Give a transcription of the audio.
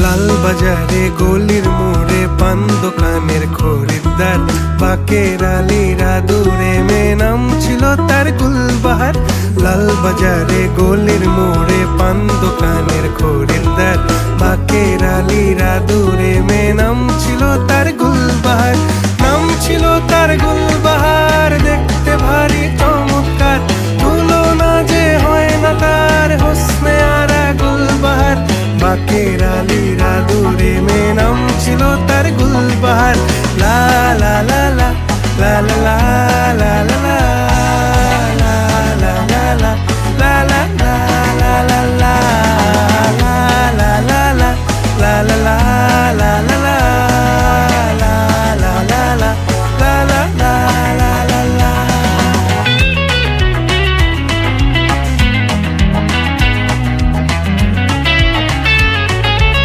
লাল বাজারে গলির মোড়ে পান দোকানের খরিদ্দার, বাকের আলীরা দূরে মেয়ে নাম ছিল তার গুলবাহার। লাল বাজারে গলির মোড়ে পান দোকানের খরিদ্দার, বাকের আলীরা দূরে মেয়ে নাম ছিল তার গুলবাহার। নাম ছিল তার গুলবাহার, দেখতে ভারী চমৎকার, তুলনা যে হয় না তার হোসনে আরা গুলবাহার। বাকের আলীরা দূরে মেয়ে নাম ছিল তার গুলবাহার। লা লা লা লা লা লা লা